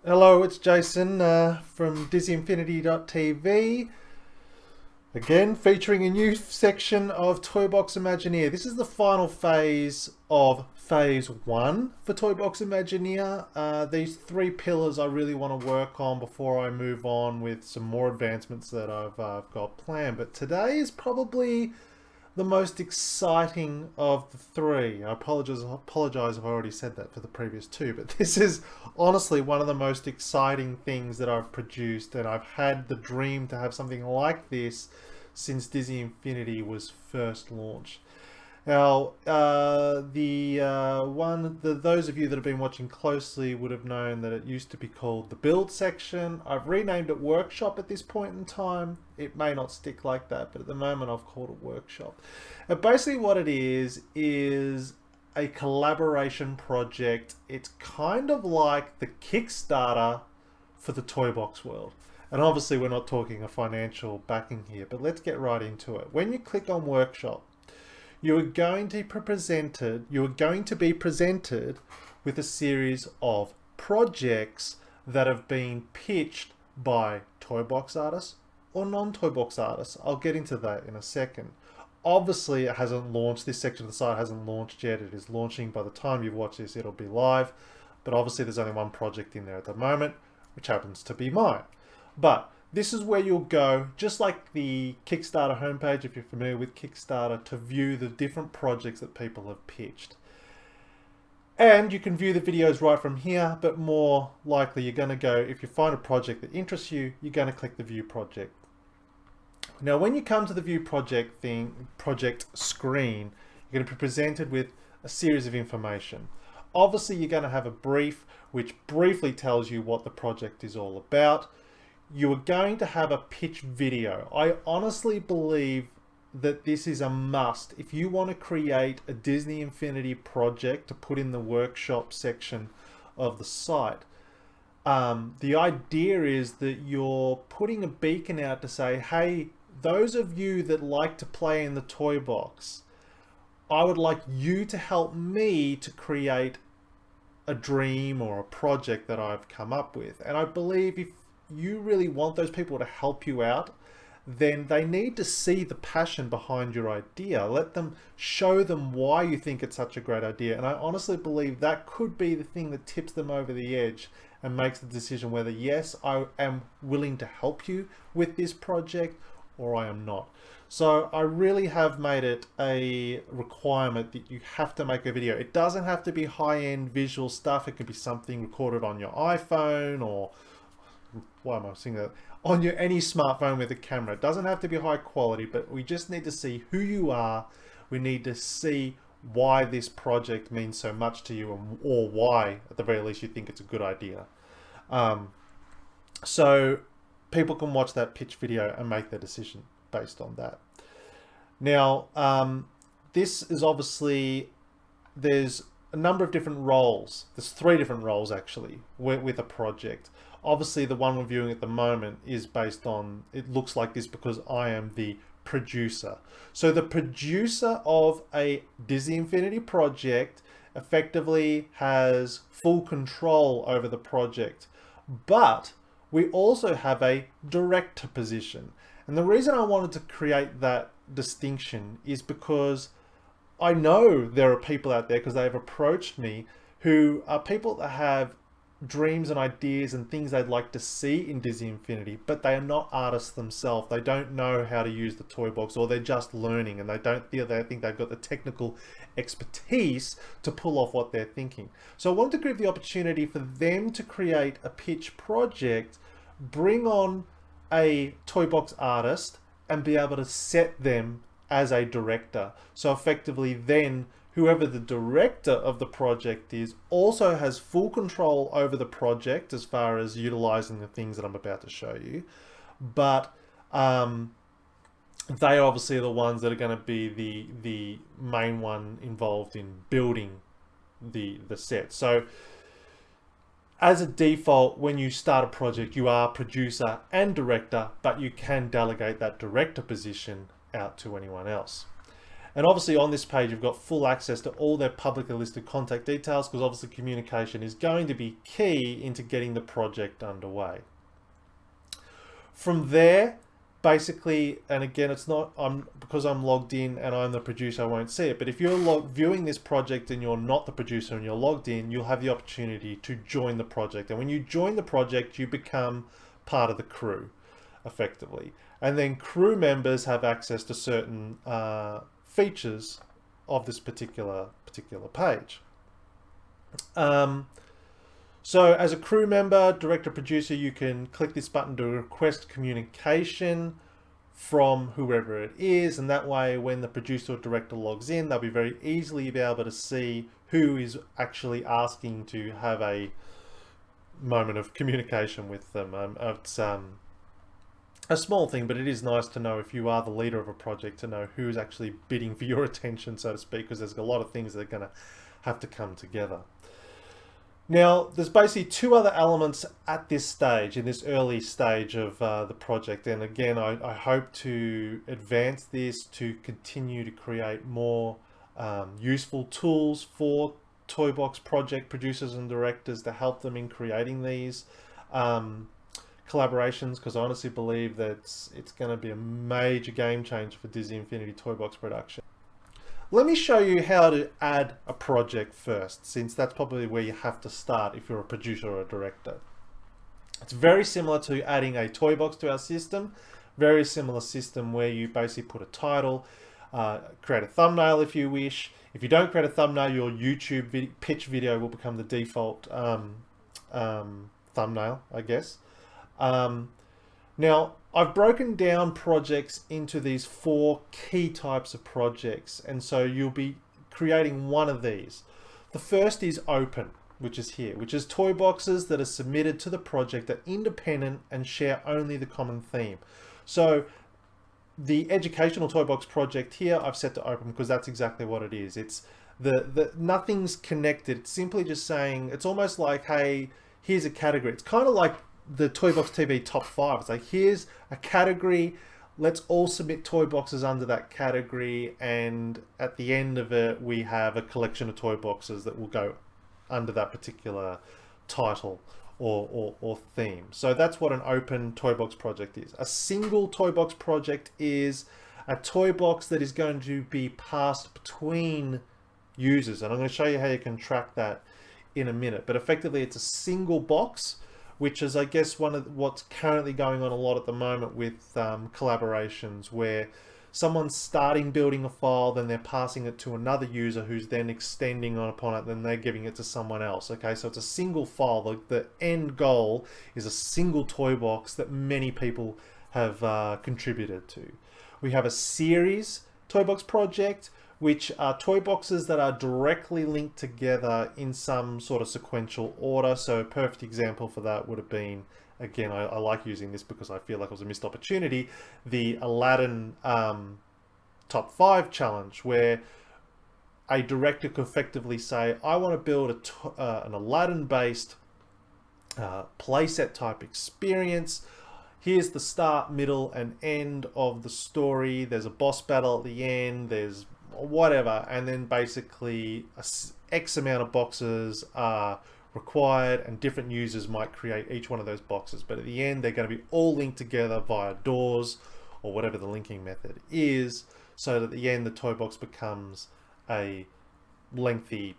Hello, it's Jason from DizzyInfinity.tv. Again, featuring a new section of Toybox Imagineer. This is the final phase of phase one for Toybox Imagineer. These three pillars I really want to work on before I move on with some more advancements that I've got planned. But today is probably the most exciting of the three. I apologize if I already said that for the previous two, but this is honestly one of the most exciting things that I've produced, and I've had the dream to have something like this since Dizzy Infinity was first launched. Now, those of you that have been watching closely would have known that it used to be called the build section. I've renamed it workshop at this point in time. It may not stick like that, but at the moment I've called it workshop. And basically what it is a collaboration project. It's kind of like the Kickstarter for the toy box world. And obviously we're not talking a financial backing here, but let's get right into it. When you click on workshop, you are going to be presented with a series of projects that have been pitched by toy box artists or non-toy box artists. I'll get into that in a second. Obviously it hasn't launched, this section of the site hasn't launched yet. It is launching. By the time you watch this, it'll be live, but obviously there's only one project in there at the moment, which happens to be mine. But this is where you'll go, just like the Kickstarter homepage, if you're familiar with Kickstarter, to view the different projects that people have pitched. And you can view the videos right from here, but more likely you're going to go, if you find a project that interests you, you're going to click the view project. Now when you come to the view project screen, you're going to be presented with a series of information. Obviously you're going to have a brief, which briefly tells you what the project is all about. You are going to have a pitch video. I honestly believe that this is a must if you want to create a Disney Infinity project to put in the workshop section of the site. The idea is that you're putting a beacon out to say, hey, those of you that like to play in the toy box, I would like you to help me to create a dream or a project that I've come up with. And I believe if you really want those people to help you out, then they need to see the passion behind your idea. Let them show them why you think it's such a great idea. And I honestly believe that could be the thing that tips them over the edge and makes the decision whether, yes, I am willing to help you with this project or I am not. So I really have made it a requirement that you have to make a video. It doesn't have to be high-end visual stuff. It could be something recorded on your iPhone or, why am I saying that? On your any smartphone with a camera. It doesn't have to be high quality, but we just need to see who you are. We need to see why this project means so much to you, or why, at the very least, you think it's a good idea. So people can watch that pitch video and make their decision based on that. Now, this is obviously, there's a number of different roles. There's 3 different roles actually with a project. Obviously the one we're viewing at the moment is based on, it looks like this because I am the producer. So the producer of a Disney Infinity project effectively has full control over the project, but we also have a director position. And the reason I wanted to create that distinction is because I know there are people out there, because they've approached me, who are people that have dreams and ideas and things they'd like to see in Disney Infinity, but they are not artists themselves. They don't know how to use the toy box, or they're just learning, and they think they've got the technical expertise to pull off what they're thinking. So I wanted to give the opportunity for them to create a pitch project, bring on a toy box artist, and be able to set them as a director. So effectively then whoever the director of the project is also has full control over the project as far as utilizing the things that I'm about to show you. But they obviously are the ones that are going to be the main one involved in building the set. So as a default, when you start a project, you are producer and director, but you can delegate that director position out to anyone else. And obviously on this page, you've got full access to all their publicly listed contact details, because obviously communication is going to be key into getting the project underway. From there, basically, and again, it's not, because I'm logged in and I'm the producer, I won't see it, but if you're viewing this project and you're not the producer and you're logged in, you'll have the opportunity to join the project. And when you join the project, you become part of the crew, effectively. And then crew members have access to certain features of this particular page. So as a crew member, director, producer, you can click this button to request communication from whoever it is, and that way when the producer or director logs in, they'll be very easily be able to see who is actually asking to have a moment of communication with them. It's a small thing, but it is nice to know, if you are the leader of a project, to know who's actually bidding for your attention, so to speak, because there's a lot of things that are going to have to come together. Now, there's basically two other elements at this stage, in this early stage of the project. And again, I hope to advance this to continue to create more useful tools for Toybox project producers and directors to help them in creating these collaborations, because I honestly believe that it's going to be a major game changer for Disney Infinity Toybox production. Let me show you how to add a project first, since that's probably where you have to start if you're a producer or a director. It's very similar to adding a Toybox to our system. Very similar system where you basically put a title, create a thumbnail if you wish. If you don't create a thumbnail, your YouTube pitch video will become the default thumbnail, I guess. Now, I've broken down projects into these 4 key types of projects, and so you'll be creating one of these. The first is open, which is here, which is toy boxes that are submitted to the project are independent and share only the common theme. So the educational toy box project here, I've set to open because that's exactly what it is. It's nothing's connected. It's simply just saying, it's almost like, hey, here's a category. It's kind of like the Toybox TV top 5. It's like, here's a category, let's all submit toy boxes under that category, and at the end of it we have a collection of toy boxes that will go under that particular title or theme. So that's what an open toy box project is. A single toy box project is a toy box that is going to be passed between users, and I'm going to show you how you can track that in a minute. But effectively, it's a single box, which is, I guess, one of what's currently going on a lot at the moment with collaborations, where someone's starting building a file, then they're passing it to another user who's then extending upon it, then they're giving it to someone else. Okay, so it's a single file. The end goal is a single toy box that many people have contributed to. We have a series toy box project, which are toy boxes that are directly linked together in some sort of sequential order. So a perfect example for that would have been, again, I like using this because I feel like it was a missed opportunity, the Aladdin top 5 challenge, where a director could effectively say, I want to build an Aladdin based playset type experience. Here's the start, middle and end of the story. There's a boss battle at the end, there's whatever, and then basically X amount of boxes are required, and different users might create each one of those boxes, but at the end they're going to be all linked together via doors or whatever the linking method is, so that at the end the toy box becomes a lengthy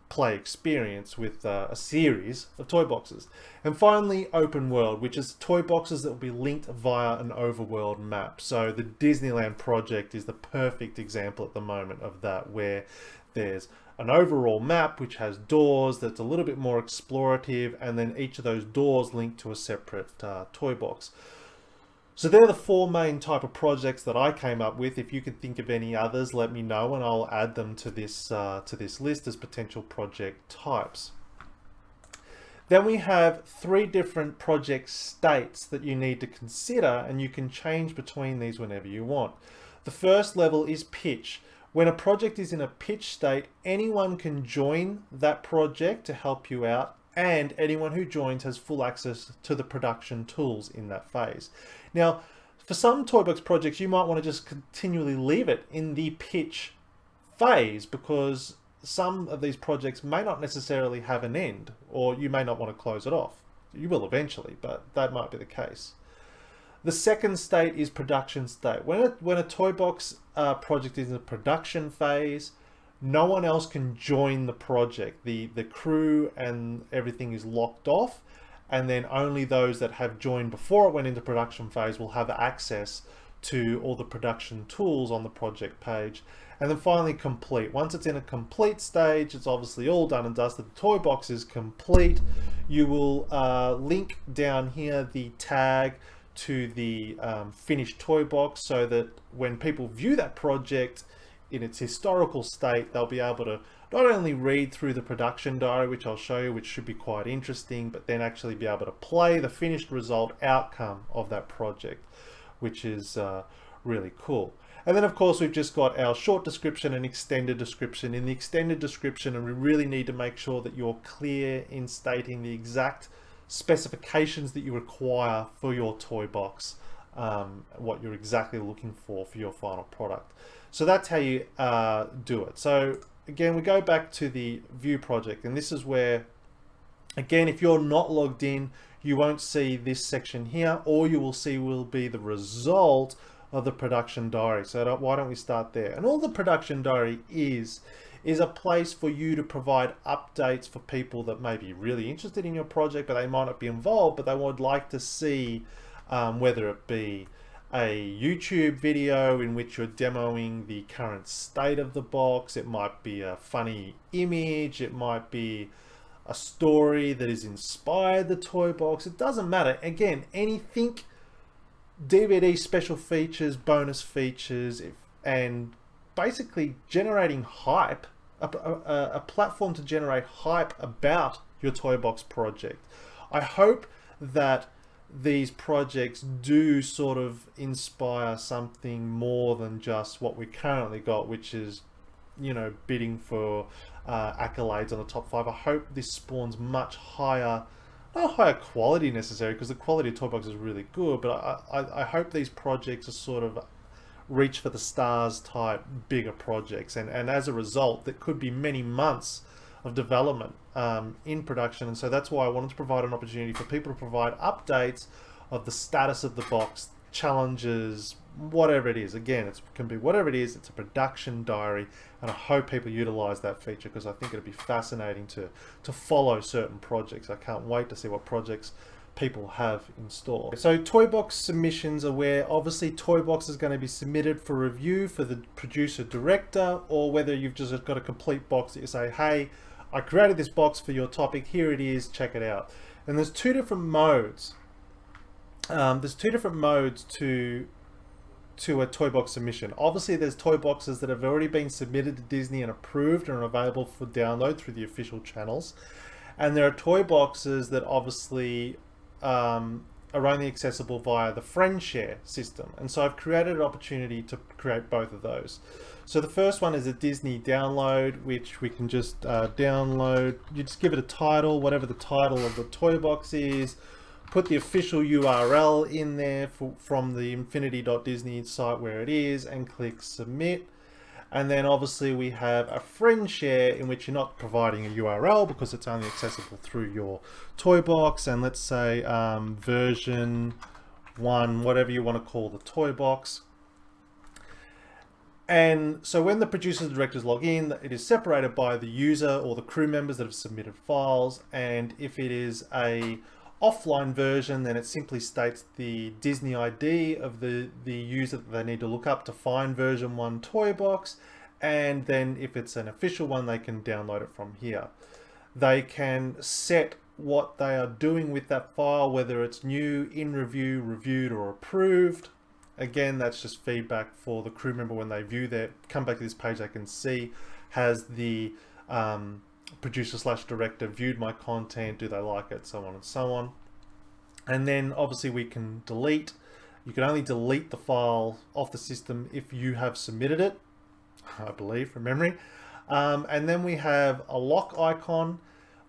play experience with a series of toy boxes. And finally, open world, which is toy boxes that will be linked via an overworld map. So the Disneyland project is the perfect example at the moment of that, where there's an overall map which has doors that's a little bit more explorative, and then each of those doors linked to a separate toy box. So they're the 4 main type of projects that I came up with. If you can think of any others, let me know and I'll add them to this list as potential project types. Then we have 3 different project states that you need to consider, and you can change between these whenever you want. The first level is pitch. When a project is in a pitch state, anyone can join that project to help you out, and anyone who joins has full access to the production tools in that phase. Now, For some Toybox projects, you might want to just continually leave it in the pitch phase, because some of these projects may not necessarily have an end, or you may not want to close it off. You will eventually, but that might be the case. The second state is production state. When a Toybox project is in the production phase, no one else can join the project. The crew and everything is locked off, and then only those that have joined before it went into production phase will have access to all the production tools on the project page. And then finally, complete. Once it's in a complete stage, it's obviously all done and dusted. The Toybox is complete. You will link down here the tag to the finished Toybox, so that when people view that project in its historical state, they'll be able to not only read through the production diary, which I'll show you, which should be quite interesting, but then actually be able to play the finished result outcome of that project, which is really cool. And then of course we've just got our short description and extended description. In the extended description, and we really need to make sure that you're clear in stating the exact specifications that you require for your Toybox, what you're exactly looking for your final product. So that's how you do it. So again, we go back to the view project, and this is where, again, if you're not logged in, you won't see this section here. All you will see will be the result of the production diary. So why don't we start there? And all the production diary is a place for you to provide updates for people that may be really interested in your project, but they might not be involved, but they would like to see whether it be a YouTube video in which you're demoing the current state of the box. It might be a funny image. It might be a story that has inspired the Toybox. It doesn't matter. Again, anything, DVD special features, bonus features, and basically generating hype, a platform to generate hype about your Toybox project. I hope that these projects do sort of inspire something more than just what we currently got, which is, you know, bidding for accolades on the top 5. I hope this spawns much higher, not higher quality necessarily, because the quality of Toybox is really good, but I hope these projects are sort of reach for the stars type bigger projects, and as a result that could be many months of development in production. And so that's why I wanted to provide an opportunity for people to provide updates of the status of the box, challenges, whatever it is. Again, it can be whatever it is. It's a production diary, and I hope people utilize that feature, because I think it'd be fascinating to follow certain projects. I can't wait to see what projects people have in store. So Toybox submissions are where obviously Toybox is going to be submitted for review for the producer director, or whether you've just got a complete box that you say, hey, I created this box for your topic, here it is, check it out. And there's two different modes. There's two different modes to a Toybox submission. Obviously there's Toyboxes that have already been submitted to Disney and approved and are available for download through the official channels. And there are Toyboxes that obviously are only accessible via the FriendShare system. And so I've created an opportunity to create both of those. So the first one is a Disney download, which we can just download. You just give it a title, whatever the title of the Toybox is, put the official URL in there from the infinity.disney site where it is, and click submit. And then obviously we have a FriendShare in which you're not providing a URL because it's only accessible through your Toybox, and let's say version 1, whatever you want to call the Toybox. And so when the producers and directors log in, it is separated by the user or the crew members that have submitted files. And if it is a offline version, then it simply states the Disney ID of the user that they need to look up to find version 1 Toybox. And then if it's an official one, they can download it from here. They can set what they are doing with that file, whether it's new, in review, reviewed, or approved. Again, that's just feedback for the crew member when they view come back to this page, they can see, has the producer/director viewed my content, do they like it, so on and so on. And then obviously we can delete. You can only delete the file off the system if you have submitted it, I believe, from memory. And then we have a lock icon,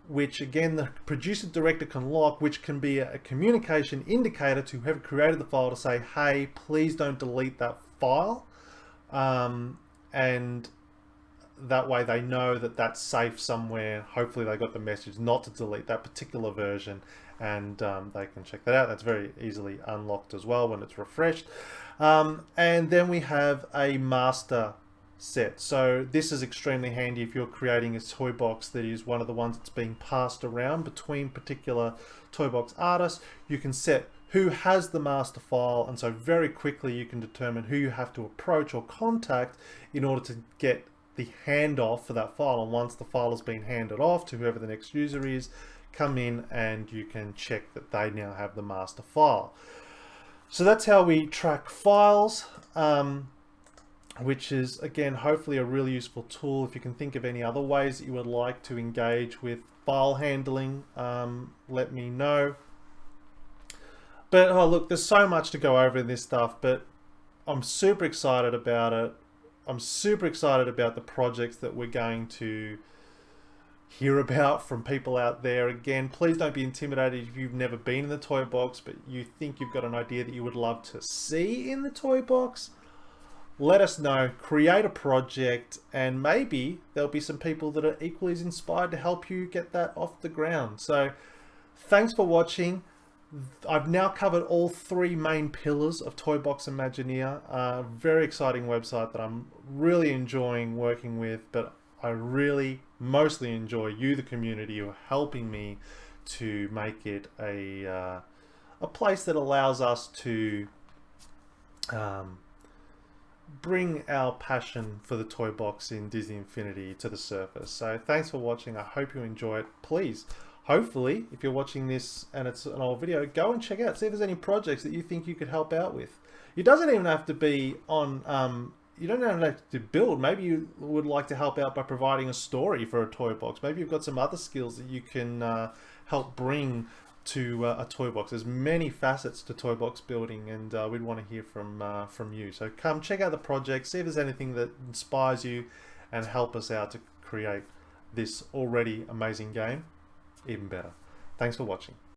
which again the producer director can lock, which can be a communication indicator to whoever created the file to say, hey, please don't delete that file, and that way they know that that's safe somewhere. Hopefully they got the message not to delete that particular version, and they can check that out. That's very easily unlocked as well when it's refreshed. And then we have a master set. So this is extremely handy if you're creating a toy box that is one of the ones that's being passed around between particular toy box artists. You can set who has the master file, and so very quickly you can determine who you have to approach or contact in order to get the handoff for that file. And once the file has been handed off to whoever the next user is, come in and you can check that they now have the master file. So that's how we track files, which is again hopefully a really useful tool. If you can think of any other ways that you would like to engage with file handling, let me know. But oh look, there's so much to go over in this stuff, but I'm super excited about it. I'm super excited about the projects that we're going to hear about from people out there. Again, please don't be intimidated if you've never been in the toy box, but you think you've got an idea that you would love to see in the toy box. Let us know, create a project, and maybe there'll be some people that are equally as inspired to help you get that off the ground. So thanks for watching. I've now covered all three main pillars of Toybox Imagineer. Very exciting website that I'm really enjoying working with, but I really mostly enjoy you, the community, who are helping me to make it a place that allows us to bring our passion for the toy box in Disney Infinity to the surface. So thanks for watching. I hope you enjoy it. Please, hopefully, if you're watching this and it's an old video, go and check out, see if there's any projects that you think you could help out with. It doesn't even have to be on, you don't even have to build. Maybe you would like to help out by providing a story for a toy box. Maybe you've got some other skills that you can help bring to a toy box. There's many facets to toy box building, and we'd want to hear from you. So come check out the project, see if there's anything that inspires you, and help us out to create this already amazing game even better. Thanks for watching.